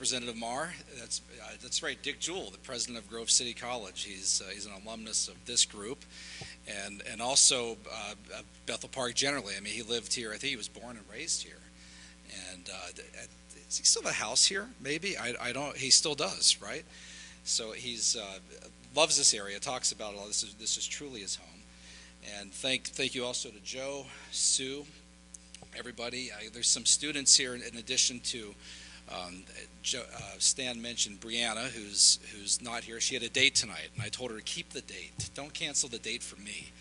Representative Marr. That's right, Dick Jewell, the president of Grove City College. He's an alumnus of this group, and also Bethel Park generally. I mean, he lived here. I think he was born and raised here. And does he still have a house here? Maybe I don't. He still does, right? So he's loves this area. Talks about it all. This is truly his home. And thank you also to Joe, Sue, everybody. There's some students here in addition to. Stan mentioned Brianna, who's not here. She had a date tonight, and I told her to keep the date. Don't cancel the date for me.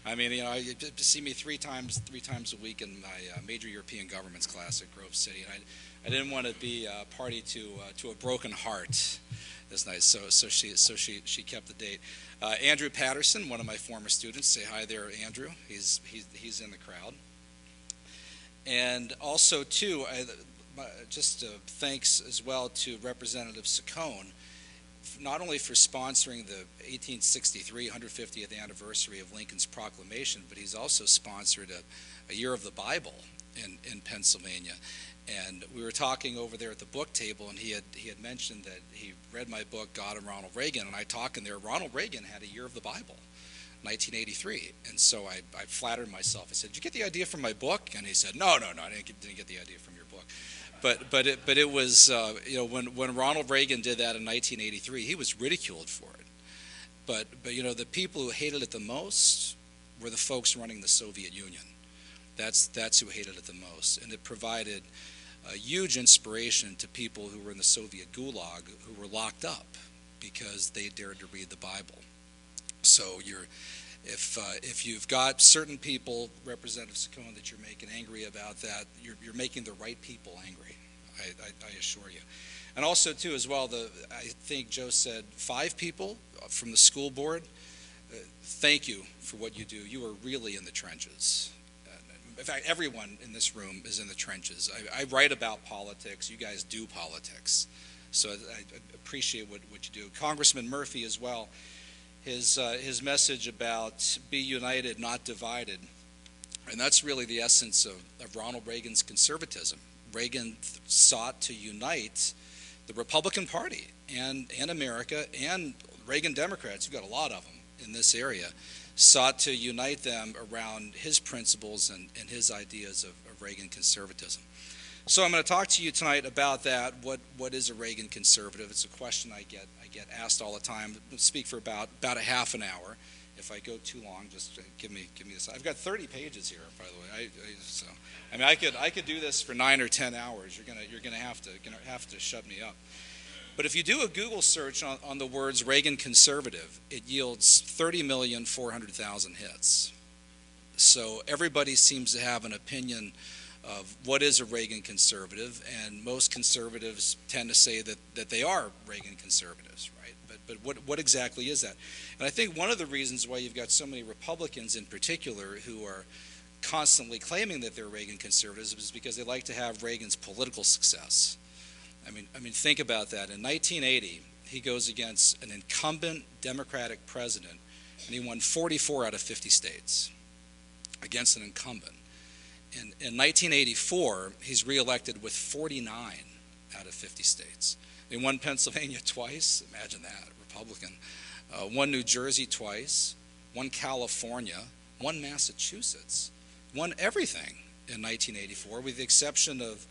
I mean, you see me three times a week in my major European governments class at Grove City, and I didn't want to be a party to a broken heart. That's nice. So she kept the date. Andrew Patterson, one of my former students. Say hi there, Andrew. He's in the crowd. And also too. Just thanks as well to Representative Saccone, not only for sponsoring the 1863 150th anniversary of Lincoln's proclamation, but he's also sponsored a year of the Bible in Pennsylvania. And we were talking over there at the book table, and he had mentioned that he read my book, God and Ronald Reagan, and I talked in there. Ronald Reagan had a year of the Bible, 1983, and so I flattered myself. I said, "Did you get the idea from my book?" And he said, "No, I didn't get the idea from your book." But it was when Ronald Reagan did that in 1983, he was ridiculed for it. But the people who hated it the most were the folks running the Soviet Union. That's who hated it the most, and it provided a huge inspiration to people who were in the Soviet Gulag who were locked up because they dared to read the Bible. So if you've got certain people, Representative Saccone, that you're making angry about that, you're making the right people angry. I assure you. And also too, as well, I think Joe said 5 people from the school board. Thank you for what you do. You are really in the trenches. In fact, everyone in this room is in the trenches. I write about politics. You guys do politics. So I appreciate what you do. Congressman Murphy as well. His message about be united, not divided. And that's really the essence of Ronald Reagan's conservatism. Reagan sought to unite the Republican Party and America, and Reagan Democrats, you've got a lot of them in this area, sought to unite them around his principles and his ideas of Reagan conservatism. So I'm going to talk to you tonight about that. What is a Reagan conservative? It's a question I get asked all the time. I'll speak for about a half an hour. If I go too long, just give me this. I've got 30 pages here, by the way. I could do this for 9 or 10 hours. You're gonna have to shut me up. But if you do a Google search on the words Reagan conservative, it yields 30,400,000 hits. So everybody seems to have an opinion of what is a Reagan conservative, and most conservatives tend to say that they are Reagan conservatives, right? But what exactly is that? And I think one of the reasons why you've got so many Republicans in particular who are constantly claiming that they're Reagan conservatives is because they like to have Reagan's political success. I mean, think about that. In 1980, he goes against an incumbent Democratic president, and he won 44 out of 50 states against an incumbent. In 1984, he's reelected with 49 out of 50 states. He won Pennsylvania twice. Imagine that, Republican. Won New Jersey twice. Won California. Won Massachusetts. Won everything in 1984, with the exception of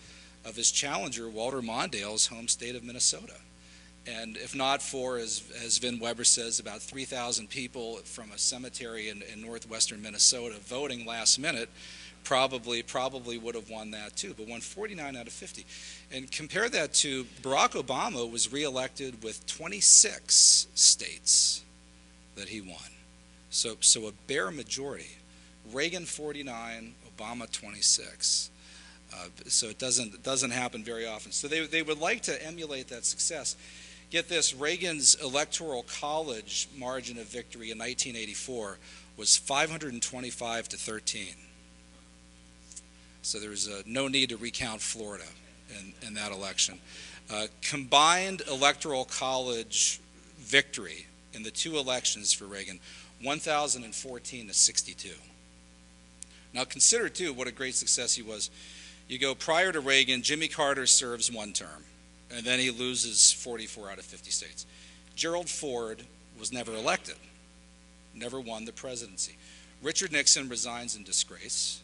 his challenger, Walter Mondale's home state of Minnesota. And if not for, as Vin Weber says, about 3,000 people from a cemetery in northwestern Minnesota voting last minute, probably would have won that too, but won 49 out of 50. And compare that to Barack Obama was reelected with 26 states that he won. So a bare majority. Reagan 49, Obama 26. So it doesn't happen very often. So they would like to emulate that success. Get this, Reagan's electoral college margin of victory in 1984 was 525 to 13. So there was no need to recount Florida in that election. Combined electoral college victory in the two elections for Reagan, 1,014 to 62. Now consider too what a great success he was. You go prior to Reagan, Jimmy Carter serves one term. and then he loses 44 out of 50 states. Gerald Ford was never elected, never won the presidency. Richard Nixon resigns in disgrace.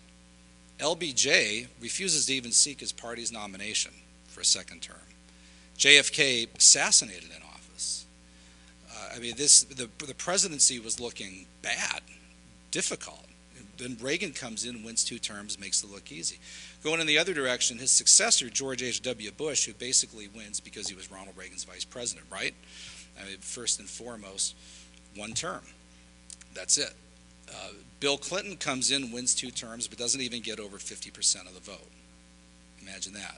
LBJ refuses to even seek his party's nomination for a second term. JFK assassinated in office. The presidency was looking bad, difficult. Then Reagan comes in, wins 2 terms, makes it look easy. Going in the other direction, his successor, George H.W. Bush, who basically wins because he was Ronald Reagan's vice president, right? First and foremost, 1 term. That's it. Bill Clinton comes in, wins 2 terms, but doesn't even get over 50% of the vote. Imagine that.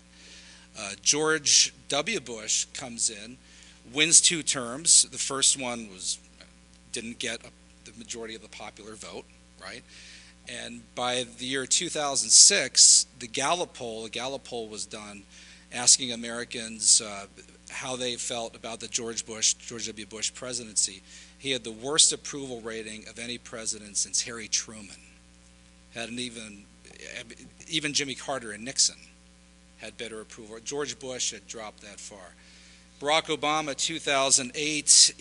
George W. Bush comes in, wins 2 terms. The first one didn't get the majority of the popular vote, right? And by the year 2006, the Gallup poll was done asking Americans how they felt about the George W. Bush presidency. He had the worst approval rating of any president since Harry Truman. Even Jimmy Carter and Nixon had better approval. George Bush had dropped that far. Barack Obama, 2008,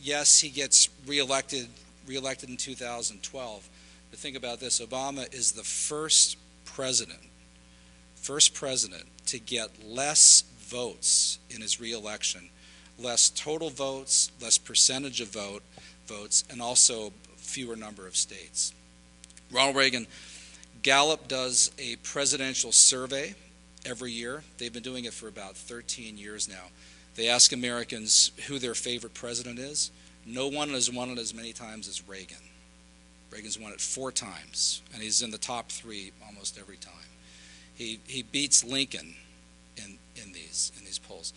yes, he gets reelected in 2012. But think about this, Obama is the first president to get less votes in his reelection, less total votes, less percentage of votes, and also fewer number of states. Ronald Reagan, Gallup does a presidential survey every year. They've been doing it for about 13 years now. They ask Americans who their favorite president is. No one has won it as many times as Reagan. Reagan's won it 4 times, and he's in the top 3 almost every time. He beats Lincoln in these polls.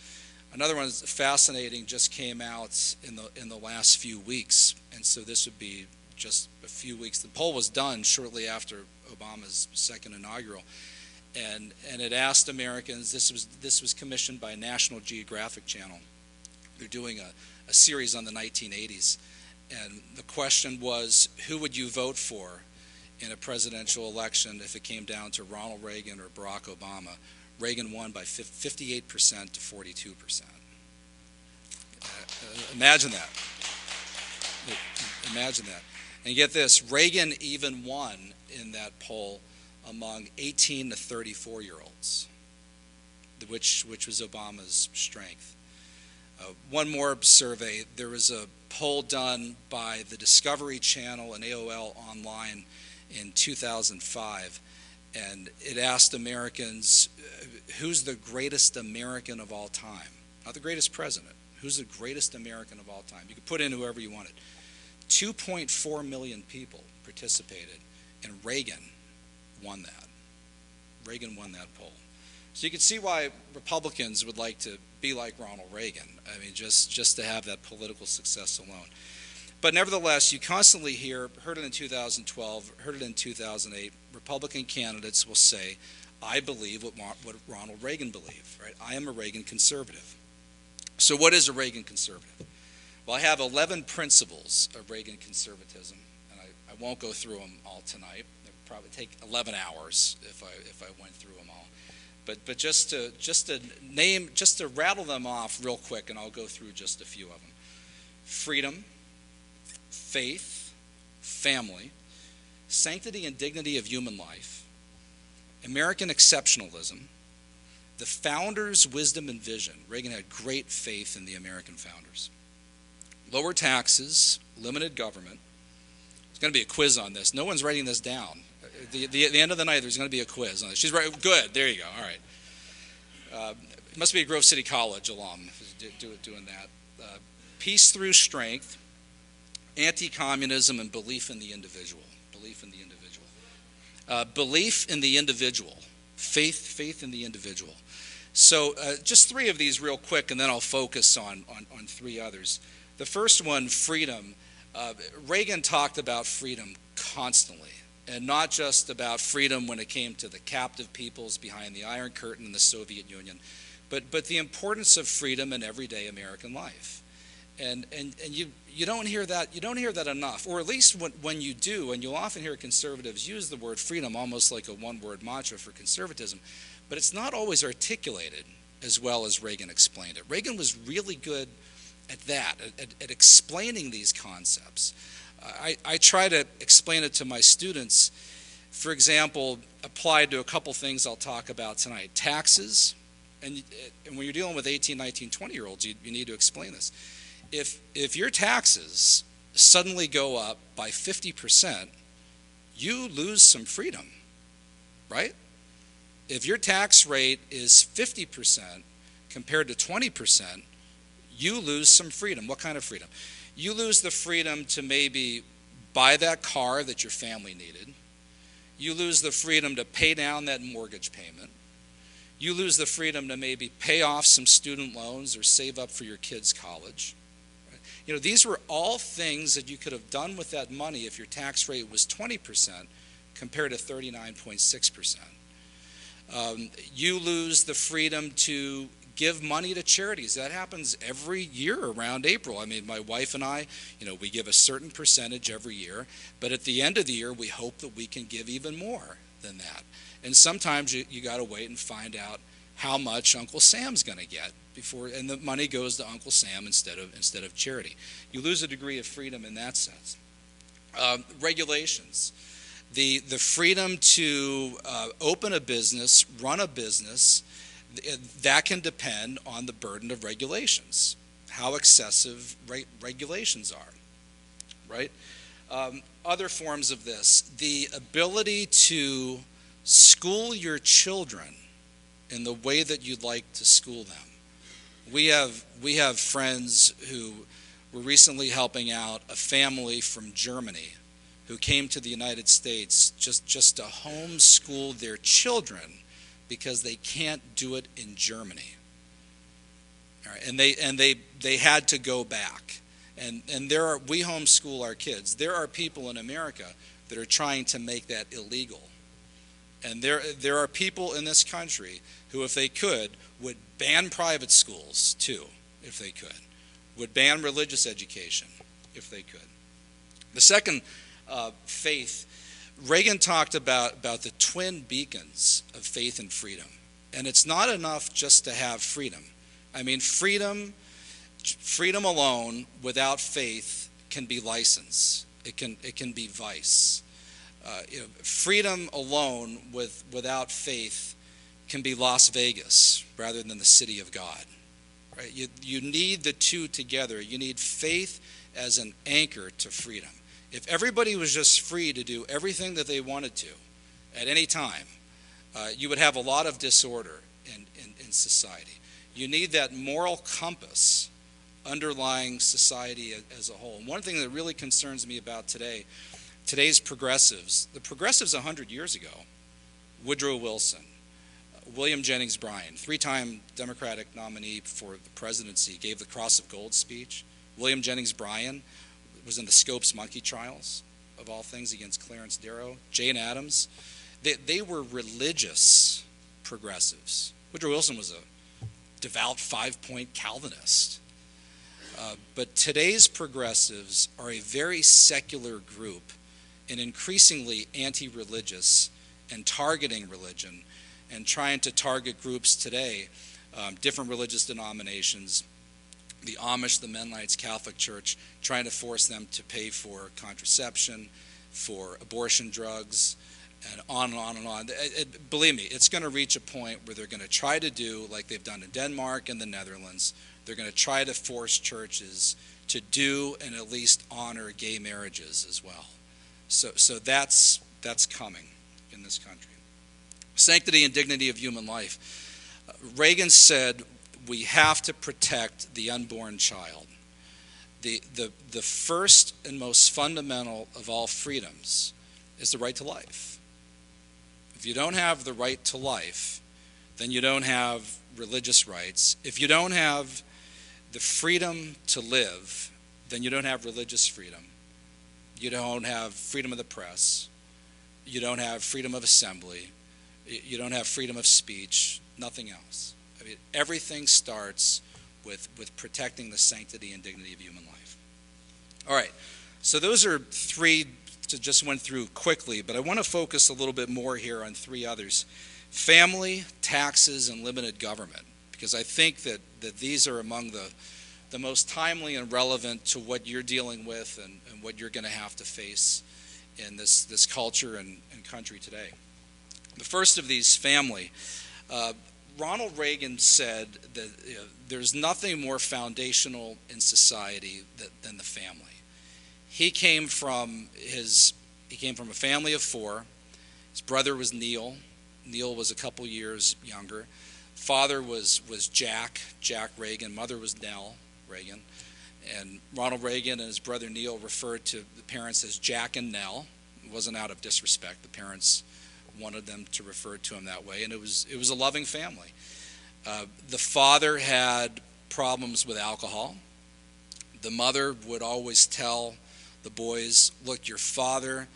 Another one is fascinating, just came out in the last few weeks, and so this would be just a few weeks. The poll was done shortly after Obama's second inaugural, and it asked Americans. This was commissioned by National Geographic Channel. They're doing a series on the 1980s, and the question was, who would you vote for in a presidential election if it came down to Ronald Reagan or Barack Obama? Reagan won by 58% to 42%. Imagine that. Imagine that. And get this, Reagan even won in that poll among 18 to 34-year-olds, which was Obama's strength. One more survey. There was a poll done by the Discovery Channel and AOL Online in 2005, and it asked Americans, who's the greatest American of all time? Not the greatest president. Who's the greatest American of all time? You could put in whoever you wanted. 2.4 million people participated, and Reagan won that. Reagan won that poll. So you can see why Republicans would like to be like Ronald Reagan. I mean, just to have that political success alone. But nevertheless, you constantly heard it in 2012, heard it in 2008, Republican candidates will say, I believe what Ronald Reagan believed, right? I am a Reagan conservative. So what is a Reagan conservative? Well, I have 11 principles of Reagan conservatism, and I won't go through them all tonight. It would probably take 11 hours if I went through them all. But just to rattle them off real quick, and I'll go through just a few of them. Freedom, faith, family, sanctity and dignity of human life, American exceptionalism, the founders' wisdom and vision. Reagan had great faith in the American founders. Lower taxes, limited government. There's going to be a quiz on this. No one's writing this down. At the end of the night, there's going to be a quiz on this. She's right. Good. There you go. All right. It must be a Grove City College alum doing that. Peace through strength, anti-communism, and belief in the individual. Belief in the individual. Belief in the individual. Faith in the individual. So just 3 of these real quick, and then I'll focus on 3 others. The first one, freedom. Reagan talked about freedom constantly, and not just about freedom when it came to the captive peoples behind the Iron Curtain in the Soviet Union, but the importance of freedom in everyday American life. And you don't hear that enough, or at least when you do, and you'll often hear conservatives use the word freedom almost like a one-word mantra for conservatism, but it's not always articulated as well as Reagan explained it. Reagan was really good at that, at explaining these concepts. I try to explain it to my students, for example, applied to a couple things I'll talk about tonight. Taxes, and when you're dealing with 18, 19, 20-year-olds, you need to explain this. If your taxes suddenly go up by 50%, you lose some freedom, right? If your tax rate is 50% compared to 20%, you lose some freedom. What kind of freedom? You lose the freedom to maybe buy that car that your family needed. You lose the freedom to pay down that mortgage payment. You lose the freedom to maybe pay off some student loans or save up for your kids' college. Right? You know, these were all things that you could have done with that money if your tax rate was 20% compared to 39.6%. You lose the freedom to give money to charities. That happens every year around April. I mean, my wife and I, we give a certain percentage every year, but at the end of the year, we hope that we can give even more than that. And sometimes you got to wait and find out how much Uncle Sam's going to get and the money goes to Uncle Sam instead of charity. You lose a degree of freedom in that sense. Regulations. The freedom to open a business, run a business, that can depend on the burden of regulations, how excessive regulations are, right? Other forms of this, the ability to school your children in the way that you'd like to school them. We have friends who were recently helping out a family from Germany who came to the United States just to homeschool their children because they can't do it in Germany. All right, and they had to go back. And we homeschool our kids. There are people in America that are trying to make that illegal. And there are people in this country who, if they could, would ban private schools too, if they could. Would ban religious education, if they could. The second faith, Reagan talked about the twin beacons of faith and freedom. And it's not enough just to have freedom. I mean, freedom alone without faith can be license. It can be vice. Freedom alone without faith can be Las Vegas rather than the city of God. Right? You need the two together. You need faith as an anchor to freedom. If everybody was just free to do everything that they wanted to at any time, you would have a lot of disorder in society. You need that moral compass underlying society as a whole. And one thing that really concerns me about today's progressives, the progressives 100 years ago, Woodrow Wilson, William Jennings Bryan, 3-time Democratic nominee for the presidency, gave the Cross of Gold speech. William Jennings Bryan was in the Scopes monkey trials, of all things, against Clarence Darrow. Jane Addams. They were religious progressives. Woodrow Wilson was a devout 5-point Calvinist. But today's progressives are a very secular group and increasingly anti-religious and targeting religion and trying to target groups today, different religious denominations, the Amish, the Mennonites, Catholic Church, trying to force them to pay for contraception, for abortion drugs, and on and on and on. Believe me, it's going to reach a point where they're going to try to do like they've done in Denmark and the Netherlands. They're going to try to force churches to do and at least honor gay marriages as well. So that's coming in this country. Sanctity and dignity of human life. Reagan said we have to protect the unborn child. The first and most fundamental of all freedoms is the right to life. If you don't have the right to life, then you don't have religious rights. If you don't have the freedom to live, then you don't have religious freedom. You don't have freedom of the press. You don't have freedom of assembly. You don't have freedom of speech, nothing else. I mean, everything starts with protecting the sanctity and dignity of human life. All right, so those are 3 that just went through quickly, but I want to focus a little bit more here on 3 others. Family, taxes, and limited government. because I think that these are among the most timely and relevant to what you're dealing with and what you're going to have to face in this culture and country today. The first of these, family. Ronald Reagan said that there's nothing more foundational in society than the family. He came from a family of four. His brother was Neil. Neil was a couple years younger. Father was Jack Reagan. Mother was Nell Reagan. And Ronald Reagan and his brother Neil referred to the parents as Jack and Nell. It wasn't out of disrespect. The parents wanted them to refer to him that way, and it was a loving family. The father had problems with alcohol. The mother would always tell the boys, look, your father,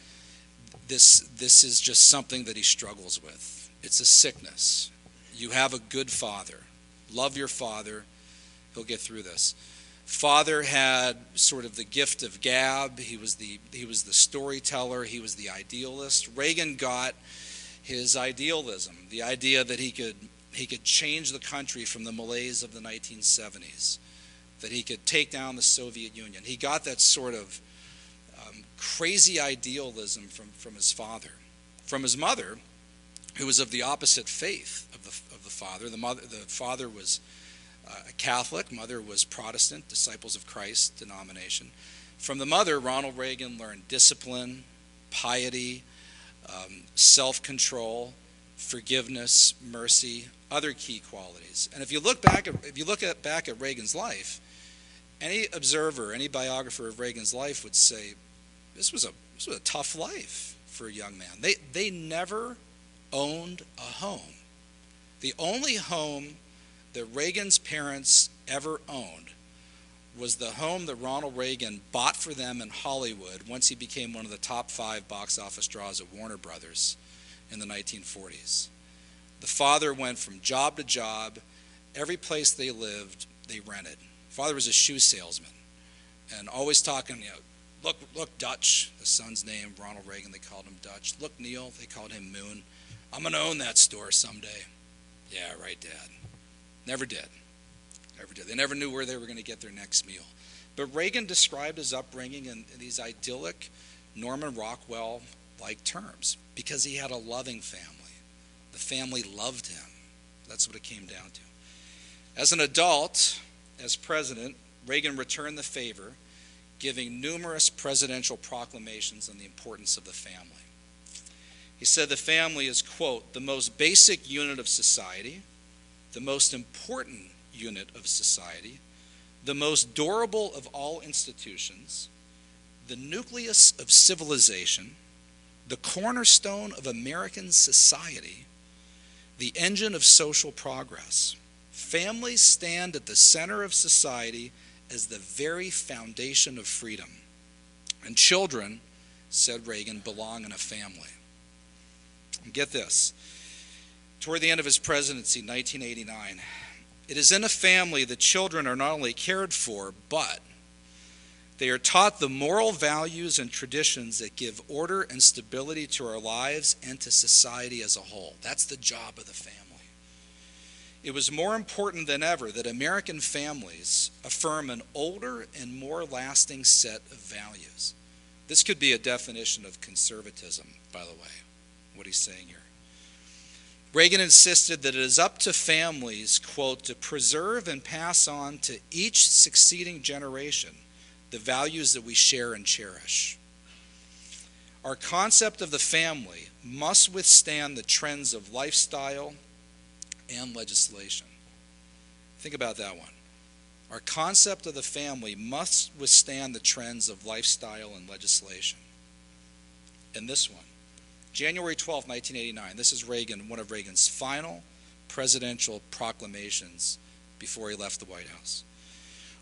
this is just something that he struggles with. It's a sickness. You have a good father. Love your father. He'll get through this. Father had sort of the gift of gab. He was the storyteller. He was the idealist. Reagan got his idealism, the idea that he could change the country from the malaise of the 1970s, that he could take down the Soviet Union. He got that sort of crazy idealism from his father. From his mother, who was of the opposite faith of the father. The father was a Catholic, mother was Protestant, Disciples of Christ denomination. From the mother, Ronald Reagan learned discipline, piety, self-control, forgiveness, mercy, other key qualities. And if you look back at Reagan's life, any observer, any biographer of Reagan's life would say this was a tough life for a young man. They never owned a home. The only home that Reagan's parents ever owned was the home that Ronald Reagan bought for them in Hollywood once he became one of the top 5 box office draws at Warner Brothers in the 1940s. The father went from job to job. Every place they lived, they rented. Father was a shoe salesman and always talking, look, Dutch, the son's name, Ronald Reagan, they called him Dutch. Look, Neil, they called him Moon. I'm going to own that store someday. Yeah, right, Dad. Never did. They never knew where they were going to get their next meal. But Reagan described his upbringing in these idyllic Norman Rockwell-like terms because he had a loving family. The family loved him. That's what it came down to. As an adult, as president, Reagan returned the favor, giving numerous presidential proclamations on the importance of the family. He said the family is, quote, the most basic unit of society, the most important unit of society, the most durable of all institutions, the nucleus of civilization, the cornerstone of American society, the engine of social progress. Families stand at the center of society as the very foundation of freedom. And children, said Reagan, belong in a family. And get this. Toward the end of his presidency, 1989, it is in a family that children are not only cared for, but they are taught the moral values and traditions that give order and stability to our lives and to society as a whole. That's the job of the family. It was more important than ever that American families affirm an older and more lasting set of values. This could be a definition of conservatism, by the way, what he's saying here. Reagan insisted that it is up to families, quote, to preserve and pass on to each succeeding generation the values that we share and cherish. Our concept of the family must withstand the trends of lifestyle and legislation. Think about that one. Our concept of the family must withstand the trends of lifestyle and legislation. And this one, January 12, 1989, this is Reagan, one of Reagan's final presidential proclamations before he left the White House.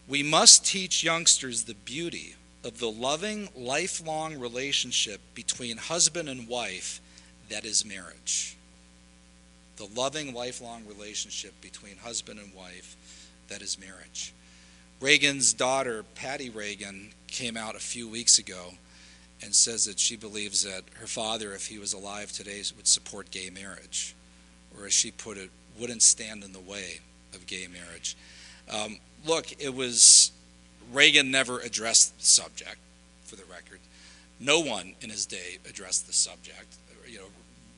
We must teach youngsters the beauty of the loving, lifelong relationship between husband and wife that is marriage. The loving, lifelong relationship between husband and wife that is marriage. Reagan's daughter, Patty Reagan, came out a few weeks ago and says that she believes that her father, if he was alive today, would support gay marriage, or as she put it, wouldn't stand in the way of gay marriage. Look, it was Reagan never addressed the subject, for the record. No one in his day addressed the subject.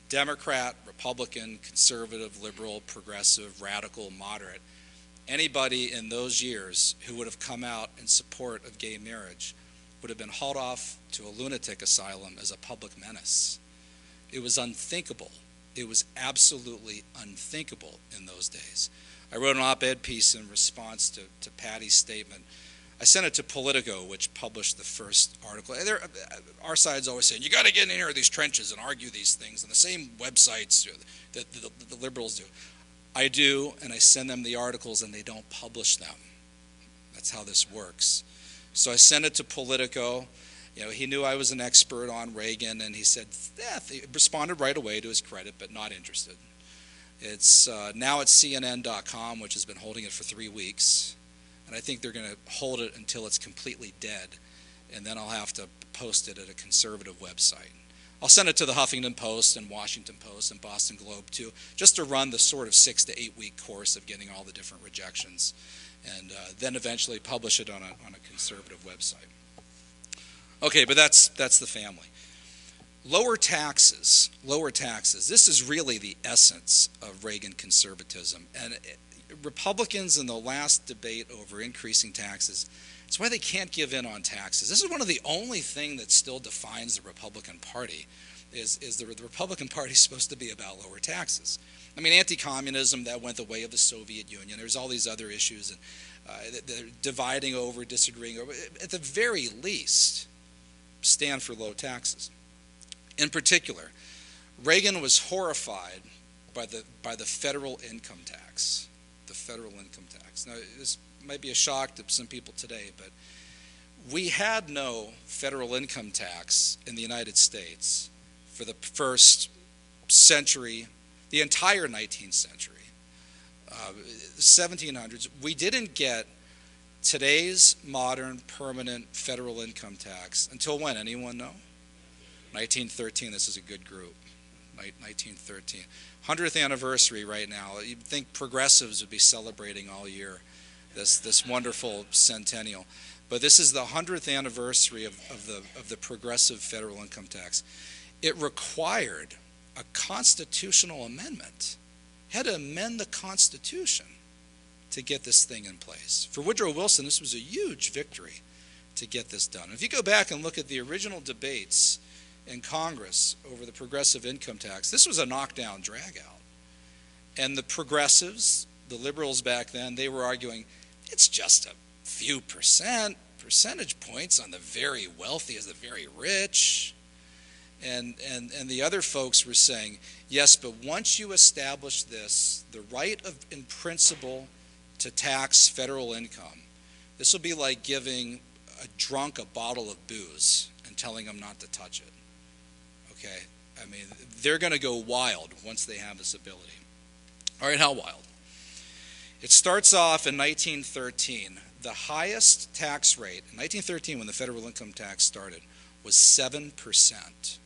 Democrat, Republican, conservative, liberal, progressive, radical, moderate, anybody in those years who would have come out in support of gay marriage would have been hauled off to a lunatic asylum as a public menace. It was unthinkable. It was absolutely unthinkable in those days. I wrote an op-ed piece in response to Patty's statement. I sent it to Politico, which published the first article. Our side's always saying, you got to get in here these trenches and argue these things, and the same websites that the liberals do. I do, and I send them the articles, and they don't publish them. That's how this works. So I sent it to Politico. He knew I was an expert on Reagan, and he said, he responded right away to his credit, but not interested. It's now at CNN.com, which has been holding it for 3 weeks. And I think they're going to hold it until it's completely dead, and then I'll have to post it at a conservative website. I'll send it to the Huffington Post and Washington Post and Boston Globe too, just to run the sort of 6 to 8 week course of getting all the different rejections, and then eventually publish it on a conservative website. Okay, but that's the family. Lower taxes. This is really the essence of Reagan conservatism, and Republicans in the last debate over increasing taxes, it's why they can't give in on taxes. This is one of the only things that still defines the Republican Party, is the Republican Party is supposed to be about lower taxes. I mean, anti-communism, that went the way of the Soviet Union. There's all these other issues, and they're dividing over, disagreeing over. At the very least, stand for low taxes. In particular, Reagan was horrified by the federal income tax. The federal income tax. Now, this might be a shock to some people today, but we had no federal income tax in the United States for the first century, the entire 19th century, 1700s. We didn't get today's modern permanent federal income tax until when? Anyone know? 1913. This is a good group. 1913. 100th anniversary right now. You'd think progressives would be celebrating all year this wonderful centennial. But this is the 100th anniversary of the progressive federal income tax. It required a constitutional amendment. Had to amend the Constitution to get this thing in place. For Woodrow Wilson, this was a huge victory to get this done. If you go back and look at the original debates in Congress over the progressive income tax, this was a knockdown drag-out. And the progressives, the liberals back then, they were arguing, it's just a few percentage points on the very wealthy as the very rich. And the other folks were saying, yes, but once you establish this, the right in principle to tax federal income, this will be like giving a drunk a bottle of booze and telling him not to touch it. Okay, I mean, they're going to go wild once they have this ability. All right, how wild? It starts off in 1913. The highest tax rate in 1913, when the federal income tax started, was 7%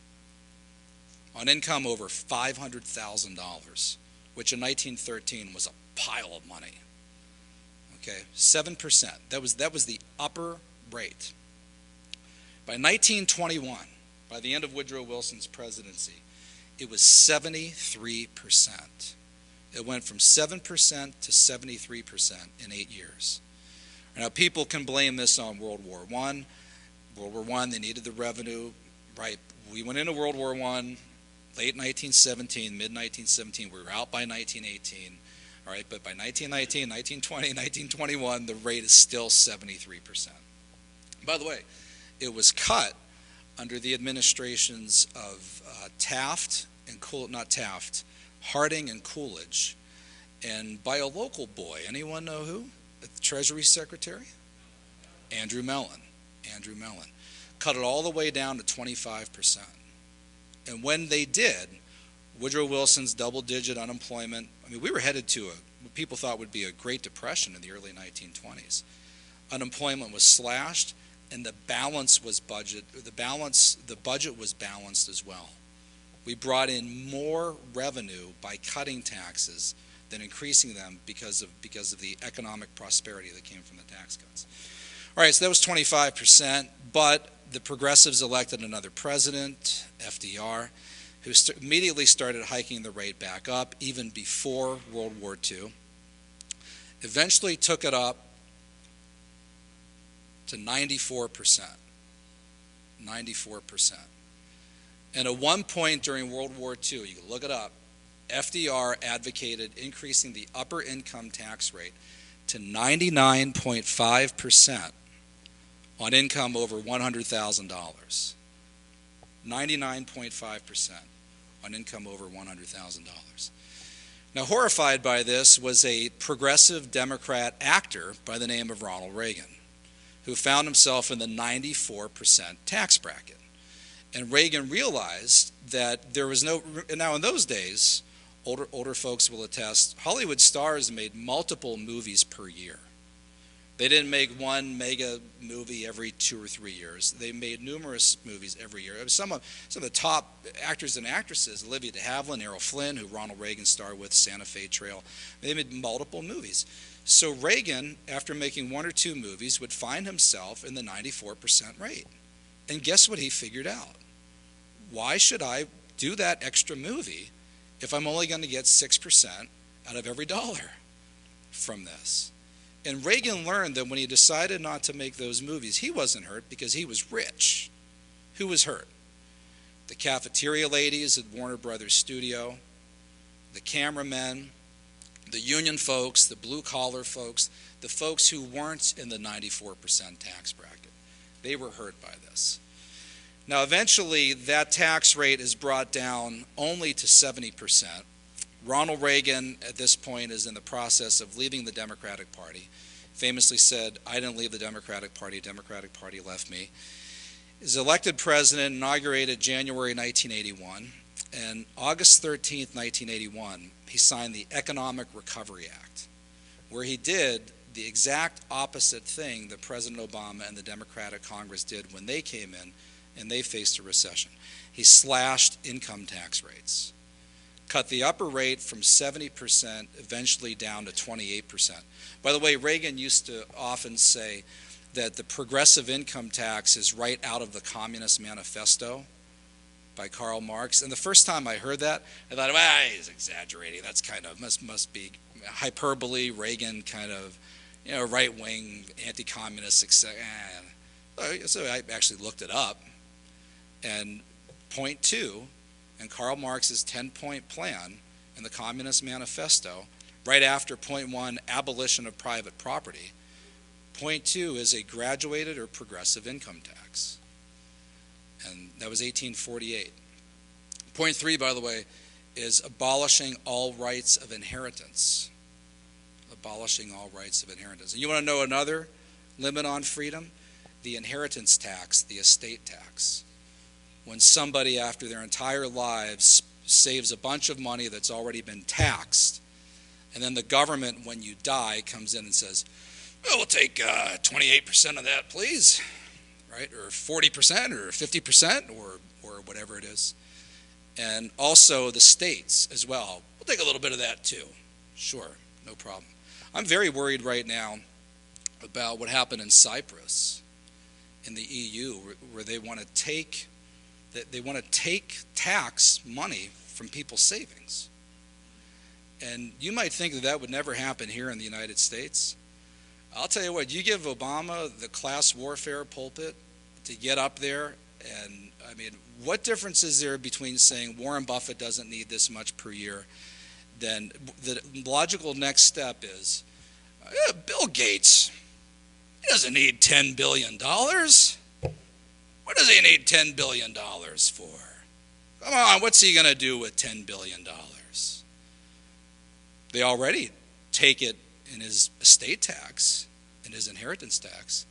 on income over $500,000, which in 1913 was a pile of money. Okay, 7%. That was the upper rate. By 1921. By the end of Woodrow Wilson's presidency, it was 73%. It went from 7% to 73% in 8 years. Now, people can blame this on World War I. World War I, they needed the revenue, right? We went into World War I, late 1917, mid-1917. We were out by 1918, all right? But by 1919, 1920, 1921, the rate is still 73%. By the way, it was cut under the administrations of Taft and Harding and Coolidge, and by a local boy. Anyone know who? The Treasury Secretary? Andrew Mellon. Cut it all the way down to 25%. And when they did, Woodrow Wilson's double-digit unemployment, I mean, we were headed to what people thought would be a Great Depression in the early 1920s. Unemployment was slashed, and the budget was balanced as well. We brought in more revenue by cutting taxes than increasing them because of the economic prosperity that came from the tax cuts. All right, so that was 25%, but the progressives elected another president, FDR, who immediately started hiking the rate back up, even before World War II. Eventually took it up to 94%. 94%. And at one point during World War II, you can look it up, FDR advocated increasing the upper income tax rate to 99.5% on income over $100,000. 99.5% on income over $100,000. Now, horrified by this was a progressive Democrat actor by the name of Ronald Reagan, who found himself in the 94% tax bracket. And Reagan realized that there was no, now in those days, older folks will attest, Hollywood stars made multiple movies per year. They didn't make one mega movie every 2 or 3 years. They made numerous movies every year. Some of the top actors and actresses, Olivia de Havilland, Errol Flynn, who Ronald Reagan starred with, Santa Fe Trail, they made multiple movies. So Reagan, after making 1 or 2 movies, would find himself in the 94% rate. And guess what he figured out? Why should I do that extra movie if I'm only going to get 6% out of every dollar from this? And Reagan learned that when he decided not to make those movies, he wasn't hurt because he was rich. Who was hurt? The cafeteria ladies at Warner Brothers Studio, the cameramen, the union folks, the blue-collar folks, the folks who weren't in the 94% tax bracket. They were hurt by this. Now, eventually, that tax rate is brought down only to 70%. Ronald Reagan, at this point, is in the process of leaving the Democratic Party. Famously said, "I didn't leave the Democratic Party left me." Is elected president, inaugurated January 1981, and August 13th, 1981, he signed the Economic Recovery Act, where he did the exact opposite thing that President Obama and the Democratic Congress did when they came in and they faced a recession. He slashed income tax rates, cut the upper rate from 70% eventually down to 28%. By the way, Reagan used to often say that the progressive income tax is right out of the Communist Manifesto by Karl Marx. And the first time I heard that, I thought, well, he's exaggerating. That's kind of, must be hyperbole, Reagan kind of, right-wing, anti-communist, etc. So I actually looked it up. And point 2, in Karl Marx's 10-point plan in the Communist Manifesto, right after point 1, abolition of private property, point 2 is a graduated or progressive income tax. And that was 1848. Point 3, by the way, is abolishing all rights of inheritance. Abolishing all rights of inheritance. And you want to know another limit on freedom? The inheritance tax, the estate tax. When somebody, after their entire lives, saves a bunch of money that's already been taxed, and then the government, when you die, comes in and says, well, we'll take 28% of that, please, right? Or 40% or 50% or whatever it is. And also the states as well. We'll take a little bit of that too. Sure, no problem. I'm very worried right now about what happened in Cyprus, in the EU, where they want to take tax money from people's savings. And you might think that that would never happen here in the United States. I'll tell you what, you give Obama the class warfare pulpit to get up there, and I mean, what difference is there between saying Warren Buffett doesn't need this much per year? Then the logical next step is, Bill Gates, he doesn't need $10 billion. What does he need $10 billion for? Come on, what's he going to do with $10 billion? They already take it in his estate tax, in his inheritance tax.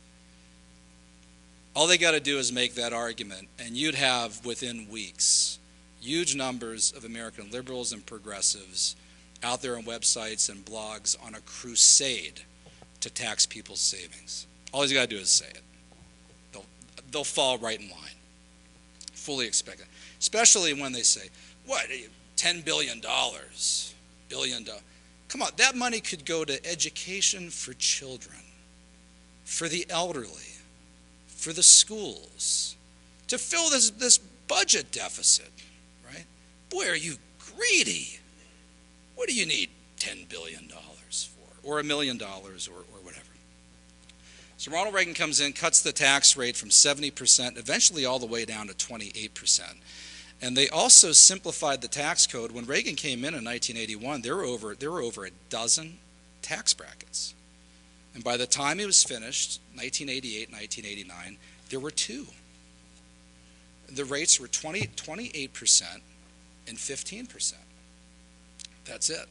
All they got to do is make that argument, and you'd have, within weeks, huge numbers of American liberals and progressives out there on websites and blogs on a crusade to tax people's savings. All you got to do is say it. They'll fall right in line. Fully expect it. Especially when they say, what, $10 billion? Come on, that money could go to education for children, for the elderly, for the schools, to fill this budget deficit, right? Boy, are you greedy. What do you need $10 billion for? Or $1 million or whatever. So Ronald Reagan comes in, cuts the tax rate from 70%, eventually all the way down to 28%. And they also simplified the tax code. When Reagan came in 1981, there were over a dozen tax brackets. And by the time he was finished, 1988, 1989, there were two. The rates were 28% and 15%. That's it.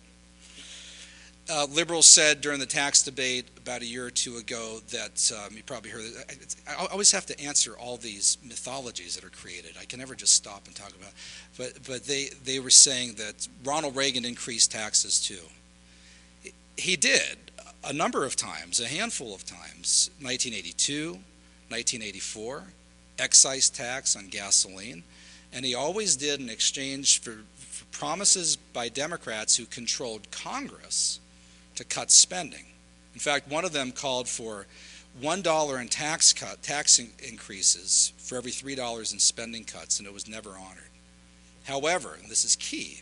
Liberals said during the tax debate about a year or two ago that, you probably heard it, I always have to answer all these mythologies that are created. I can never just stop and talk about it. But they were saying that Ronald Reagan increased taxes too. He did a number of times, a handful of times, 1982, 1984, excise tax on gasoline, and he always did in exchange for promises by Democrats who controlled Congress to cut spending. In fact, one of them called for $1 in tax increases for every $3 in spending cuts, and it was never honored. However, and this is key,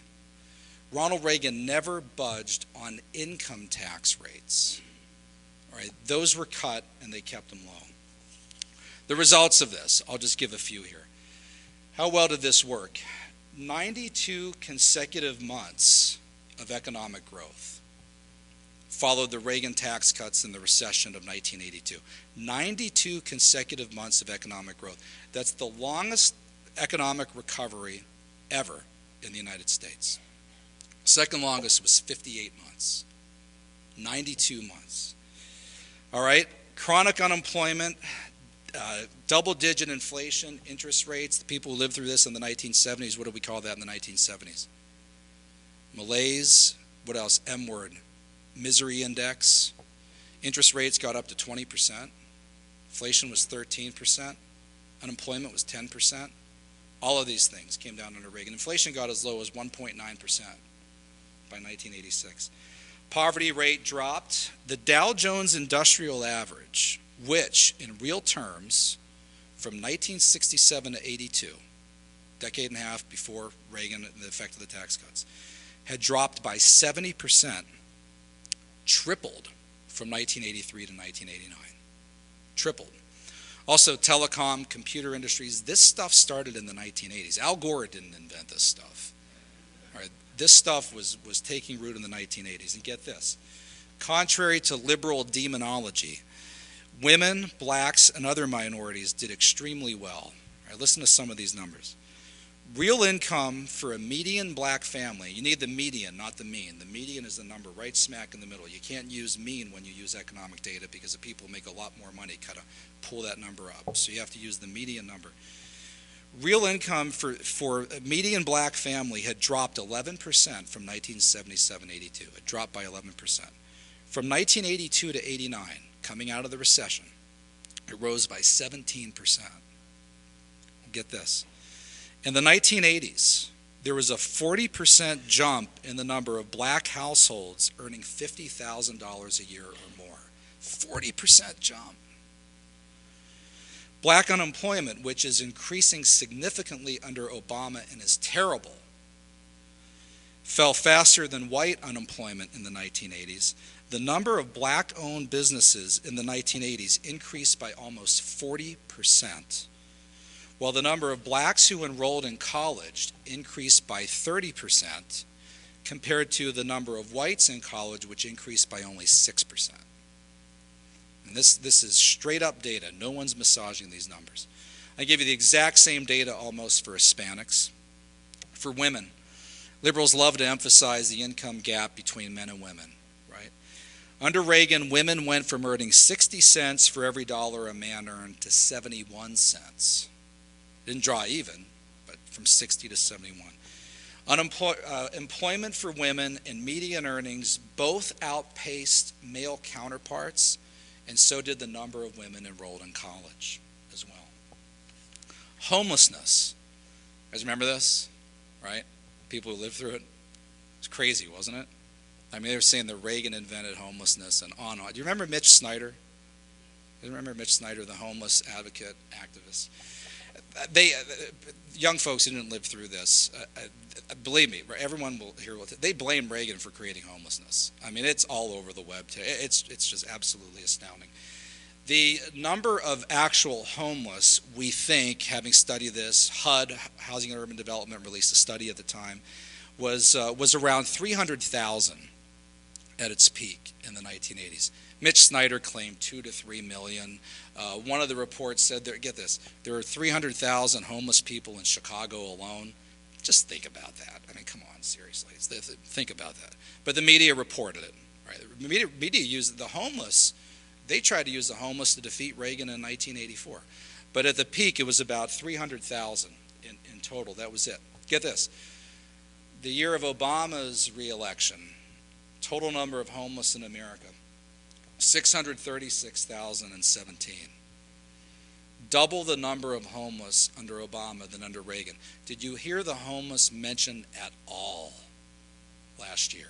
Ronald Reagan never budged on income tax rates. All right, those were cut, and they kept them low. The results of this, I'll just give a few here. How well did this work? 92 consecutive months of economic growth followed the Reagan tax cuts in the recession of 1982. 92 consecutive months of economic growth. That's the longest economic recovery ever in the United States. Second longest was 58 months. 92 months. All right, chronic unemployment, double-digit inflation, interest rates. The people who lived through this in the 1970s, what do we call that in the 1970s? Malaise. What else? M word. Misery index. Interest rates got up to 20%. Inflation was 13%. Unemployment was 10%. All of these things came down under Reagan. Inflation got as low as 1.9% by 1986. Poverty rate dropped. The Dow Jones Industrial Average, which in real terms, from 1967 to 82, decade and a half before Reagan and the effect of the tax cuts, had dropped by 70%, tripled from 1983 to 1989. Tripled. Also, telecom, computer industries, this stuff started in the 1980s. Al Gore didn't invent this stuff. All right, this stuff was taking root in the 1980s. And get this, contrary to liberal demonology, women, blacks, and other minorities did extremely well. All right, listen to some of these numbers. Real income for a median black family, you need the median, not the mean. The median is the number right smack in the middle. You can't use mean when you use economic data because the people who make a lot more money kind of pull that number up. So you have to use the median number. Real income for a median black family had dropped 11% from 1977-82. It dropped by 11%. From 1982 to 89, coming out of the recession, it rose by 17%. Get this. In the 1980s, there was a 40% jump in the number of black households earning $50,000 a year or more. 40% jump. Black unemployment, which is increasing significantly under Obama and is terrible, fell faster than white unemployment in the 1980s. The number of black-owned businesses in the 1980s increased by almost 40%, while the number of blacks who enrolled in college increased by 30% compared to the number of whites in college, which increased by only 6%. And this is straight up data. No one's massaging these numbers. I give you the exact same data almost for Hispanics. For women, liberals love to emphasize the income gap between men and women, right? Under Reagan, women went from earning 60 cents for every dollar a man earned to 71 cents. Didn't draw even, but from 60 to 71. Employment for women and median earnings both outpaced male counterparts, and so did the number of women enrolled in college as well. Homelessness. You guys remember this, right? People who lived through it. It's crazy, wasn't it? I mean, they were saying that Reagan invented homelessness and on and on. Do you remember Mitch Snyder? You remember Mitch Snyder, the homeless advocate, activist? They, young folks who didn't live through this, believe me, everyone will hear what they blame Reagan for creating homelessness. I mean, it's all over the web today. It's just absolutely astounding. The number of actual homeless, we think, having studied this, HUD, Housing and Urban Development, released a study at the time, was around 300,000 at its peak in the 1980s. Mitch Snyder claimed 2 to 3 million. One of the reports said, get this, there are 300,000 homeless people in Chicago alone. Just think about that. I mean, come on, seriously. Think about that. But the media reported it. Right? The media used the homeless. They tried to use the homeless to defeat Reagan in 1984. But at the peak, it was about 300,000 in total. That was it. Get this. The year of Obama's reelection, total number of homeless in America, 636,017. Double the number of homeless under Obama than under Reagan. Did you hear the homeless mentioned at all last year?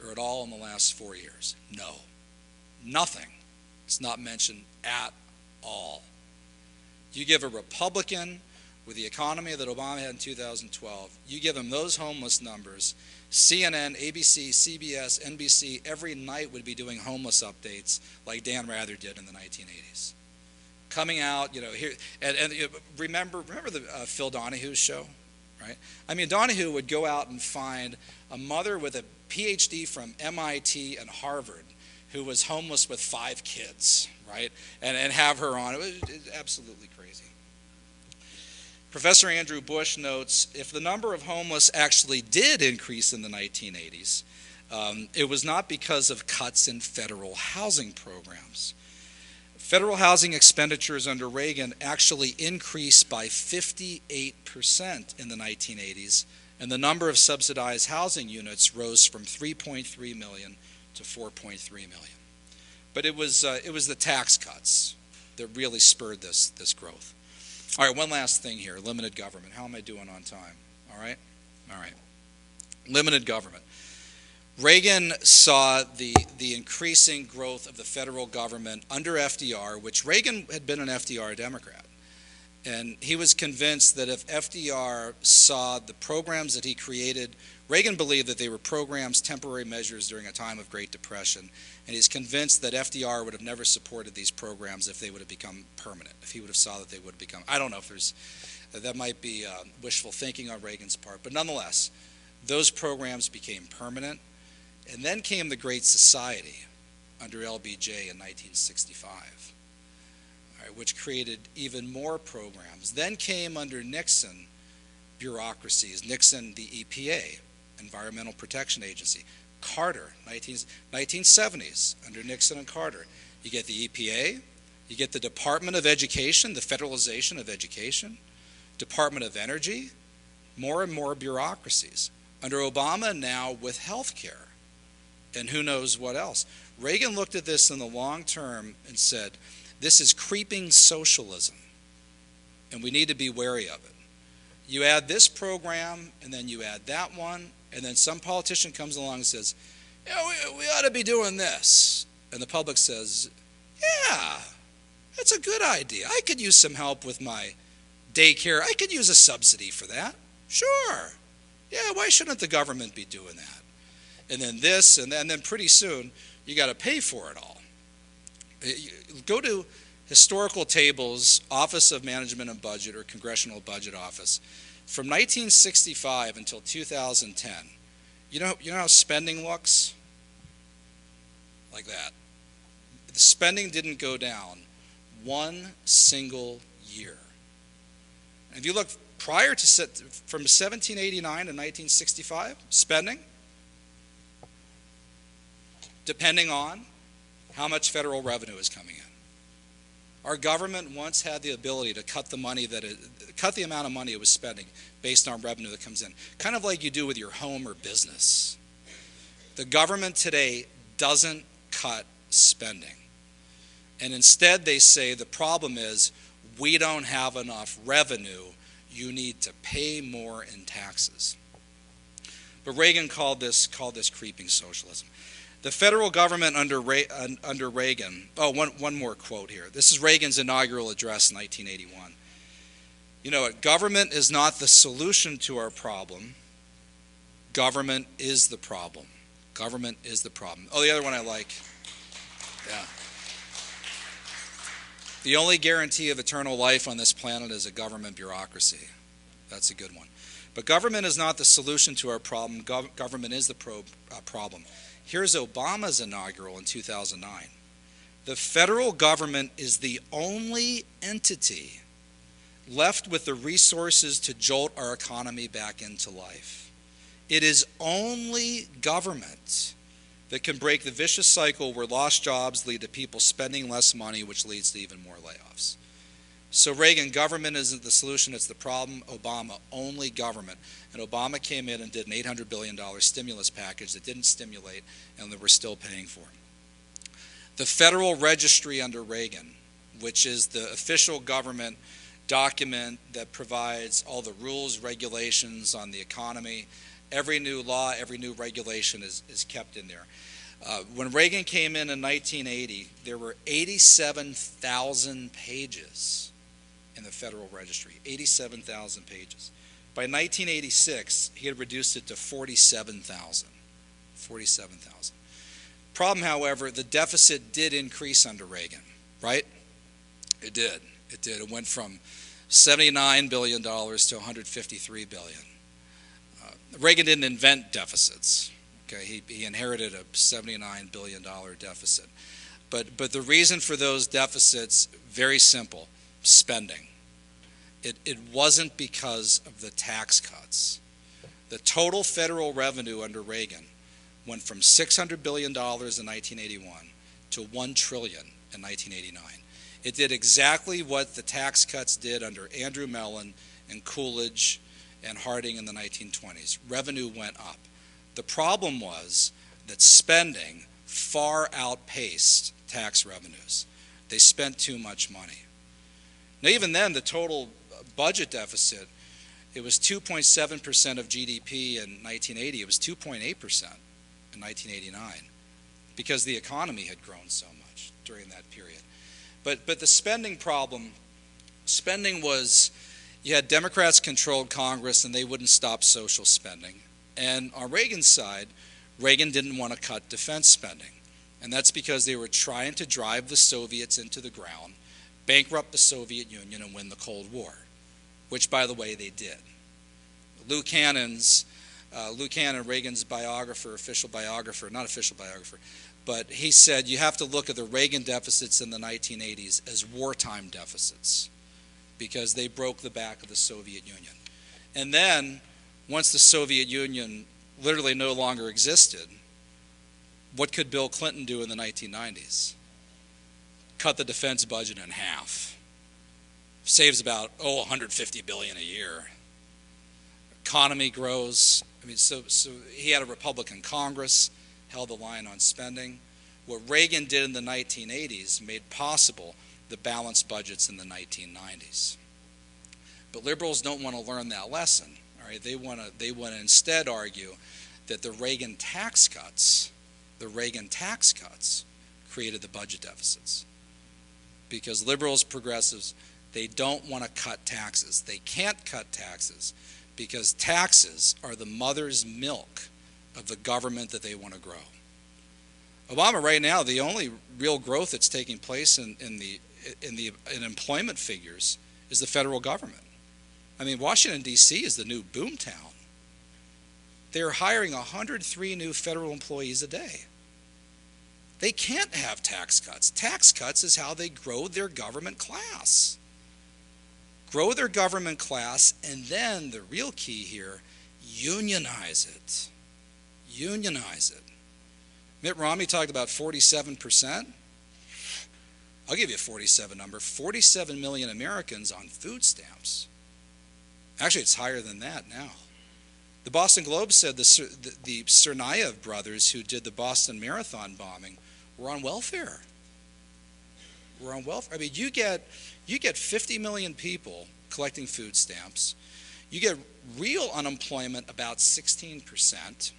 Or at all in the last 4 years? No. Nothing. It's not mentioned at all. You give a Republican with the economy that Obama had in 2012, you give him those homeless numbers, CNN, ABC, CBS, NBC, every night would be doing homeless updates like Dan Rather did in the 1980s. Coming out, here, and remember the Phil Donahue show, right? I mean, Donahue would go out and find a mother with a PhD from MIT and Harvard who was homeless with 5 kids, right? And have her on. It was absolutely crazy. Professor Andrew Bush notes, if the number of homeless actually did increase in the 1980s, it was not because of cuts in federal housing programs. Federal housing expenditures under Reagan actually increased by 58% in the 1980s, and the number of subsidized housing units rose from 3.3 million to 4.3 million. But it was the tax cuts that really spurred this growth. All right, one last thing here, limited government. How am I doing on time? All right? All right. Limited government. Reagan saw the increasing growth of the federal government under FDR, which Reagan had been an FDR Democrat. And he was convinced that if FDR saw the programs that he created, Reagan believed that they were programs, temporary measures during a time of Great Depression, and he's convinced that FDR would have never supported these programs if they would have become permanent, if he would have saw that they would have become, I don't know if that might be wishful thinking on Reagan's part, but nonetheless, those programs became permanent, and then came the Great Society under LBJ in 1965. Which created even more programs. Then came under Nixon bureaucracies, Nixon the EPA, Environmental Protection Agency, Carter, 1970s under Nixon and Carter. You get the EPA, you get the Department of Education, the federalization of education, Department of Energy, more and more bureaucracies. Under Obama now with health care and who knows what else. Reagan looked at this in the long term and said, this is creeping socialism, and we need to be wary of it. You add this program, and then you add that one, and then some politician comes along and says, we ought to be doing this. And the public says, yeah, that's a good idea. I could use some help with my daycare. I could use a subsidy for that. Sure. Yeah, why shouldn't the government be doing that? And then this, and then pretty soon, you got to pay for it all. Go to historical tables, Office of Management and Budget or Congressional Budget Office. From 1965 until 2010, you know how spending looks? Like that. The spending didn't go down one single year. And if you look prior to from 1789 to 1965, spending, depending on how much federal revenue is coming in. Our government once had the ability to cut the amount of money it was spending based on revenue that comes in, kind of like you do with your home or business. The government today doesn't cut spending. And instead they say the problem is we don't have enough revenue, you need to pay more in taxes. But Reagan called this creeping socialism. The federal government under Reagan. Oh, one more quote here. This is Reagan's inaugural address in 1981. You know what? Government is not the solution to our problem. Government is the problem. Government is the problem. Oh, the other one I like. Yeah. The only guarantee of eternal life on this planet is a government bureaucracy. That's a good one. But government is not the solution to our problem. Government is the problem. Here's Obama's inaugural in 2009. The federal government is the only entity left with the resources to jolt our economy back into life. It is only government that can break the vicious cycle where lost jobs lead to people spending less money, which leads to even more layoffs. So Reagan, government isn't the solution, it's the problem. Obama, only government. And Obama came in and did an $800 billion stimulus package that didn't stimulate and that we're still paying for. The Federal Registry under Reagan, which is the official government document that provides all the rules, regulations on the economy. Every new law, every new regulation is kept in there. When Reagan came in 1980, there were 87,000 pages in the Federal Registry, 87,000 pages. By 1986, he had reduced it to 47,000. 47,000. Problem, however, the deficit did increase under Reagan, right? It did. It did. It went from $79 billion to $153 billion. Reagan didn't invent deficits. Okay, he inherited a $79 billion deficit. But the reason for those deficits, very simple, spending. It wasn't because of the tax cuts. The total federal revenue under Reagan went from $600 billion in 1981 to $1 trillion in 1989. It did exactly what the tax cuts did under Andrew Mellon and Coolidge and Harding in the 1920s. Revenue went up. The problem was that spending far outpaced tax revenues. They spent too much money. Now, even then, the total budget deficit, it was 2.7% of GDP in 1980. It was 2.8% in 1989 because the economy had grown so much during that period. But the spending problem, spending was, you had Democrats controlled Congress and they wouldn't stop social spending. And on Reagan's side, Reagan didn't want to cut defense spending. And that's because they were trying to drive the Soviets into the ground, bankrupt the Soviet Union, and win the Cold War, which, by the way, they did. Lou Cannon, Reagan's biographer, official biographer, not official biographer, but he said you have to look at the Reagan deficits in the 1980s as wartime deficits because they broke the back of the Soviet Union. And then, once the Soviet Union literally no longer existed, what could Bill Clinton do in the 1990s? Cut the defense budget in half. Saves about, $150 billion a year. Economy grows. I mean, so he had a Republican Congress, held the line on spending. What Reagan did in the 1980s made possible the balanced budgets in the 1990s. But liberals don't want to learn that lesson. All right? They want to instead argue that the Reagan tax cuts created the budget deficits. Because liberals, progressives, they don't want to cut taxes. They can't cut taxes because taxes are the mother's milk of the government that they want to grow. Obama right now, the only real growth that's taking place in employment figures is the federal government. I mean, Washington, D.C. is the new boomtown. They're hiring 103 new federal employees a day. They can't have tax cuts. Tax cuts is how they grow their government class. Grow their government class, and then the real key here, unionize it. Unionize it. Mitt Romney talked about 47%. I'll give you a 47 number. 47 million Americans on food stamps. Actually, it's higher than that now. The Boston Globe said the Tsarnaev brothers who did the Boston Marathon bombing were on welfare. I mean, you get 50 million people collecting food stamps. You get real unemployment about 16%.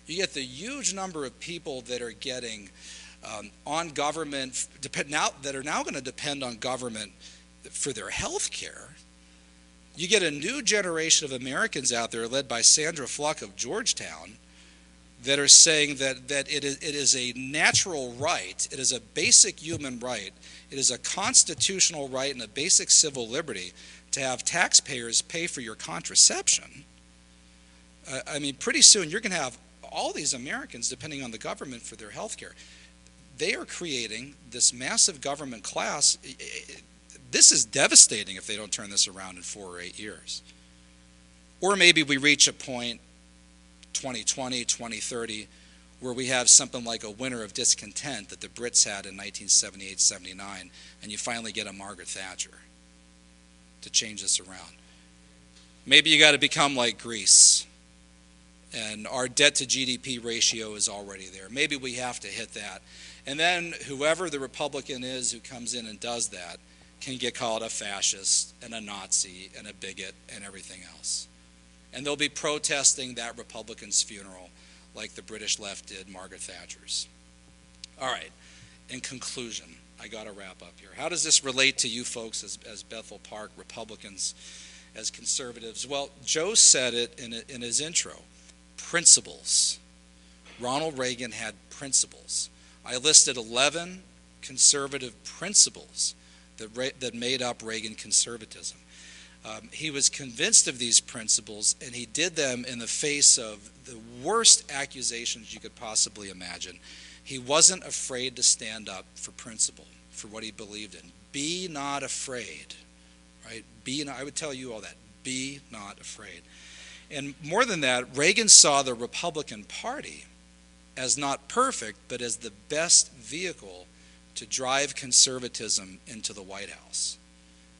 You get the huge number of people that are getting on government, that are now going to depend on government for their health care. You get a new generation of Americans out there led by Sandra Fluck of Georgetown that are saying that it is a natural right, it is a basic human right, it is a constitutional right and a basic civil liberty to have taxpayers pay for your contraception. I mean, pretty soon you're going to have all these Americans depending on the government for their health care. They are creating this massive government class. This is devastating if they don't turn this around in 4 or 8 years. Or maybe we reach a point, 2020, 2030, where we have something like a winter of discontent that the Brits had in 1978-79, and you finally get a Margaret Thatcher to change this around. Maybe you got to become like Greece, and our debt to GDP ratio is already there. Maybe we have to hit that. And then whoever the Republican is who comes in and does that can get called a fascist and a Nazi and a bigot and everything else. And they'll be protesting that Republican's funeral like the British left did Margaret Thatcher's. All right, in conclusion, I got to wrap up here. How does this relate to you folks as Bethel Park Republicans, as conservatives? Well, Joe said it in his intro. Principles. Ronald Reagan had principles. I listed 11 conservative principles that made up Reagan conservatism. He was convinced of these principles, and he did them in the face of the worst accusations you could possibly imagine. He wasn't afraid to stand up for principle, for what he believed in. Be not afraid, right? I would tell you all that. Be not afraid. And more than that, Reagan saw the Republican Party as not perfect, but as the best vehicle to drive conservatism into the White House.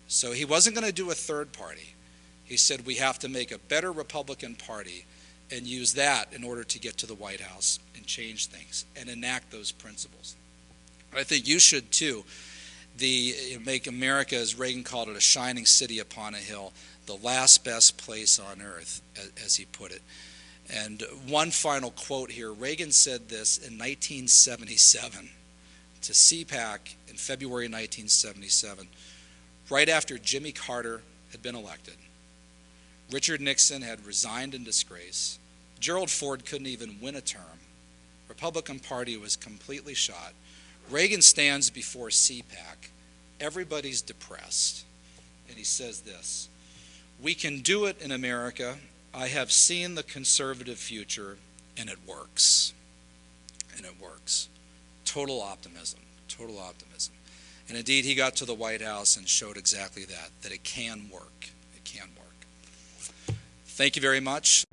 So he wasn't going to do a third party. He said we have to make a better Republican Party and use that in order to get to the White House and change things and enact those principles. I think you should too. Make America, as Reagan called it, a shining city upon a hill, the last best place on earth, as he put it. And one final quote here. Reagan said this in 1977 to CPAC in February 1977, right after Jimmy Carter had been elected. Richard Nixon had resigned in disgrace. Gerald Ford couldn't even win a term. Republican Party was completely shot. Reagan stands before CPAC. Everybody's depressed. And he says this, "We can do it in America. I have seen the conservative future, and it works." And it works. Total optimism. Total optimism. And indeed, he got to the White House and showed exactly that it can work. It can work. Thank you very much.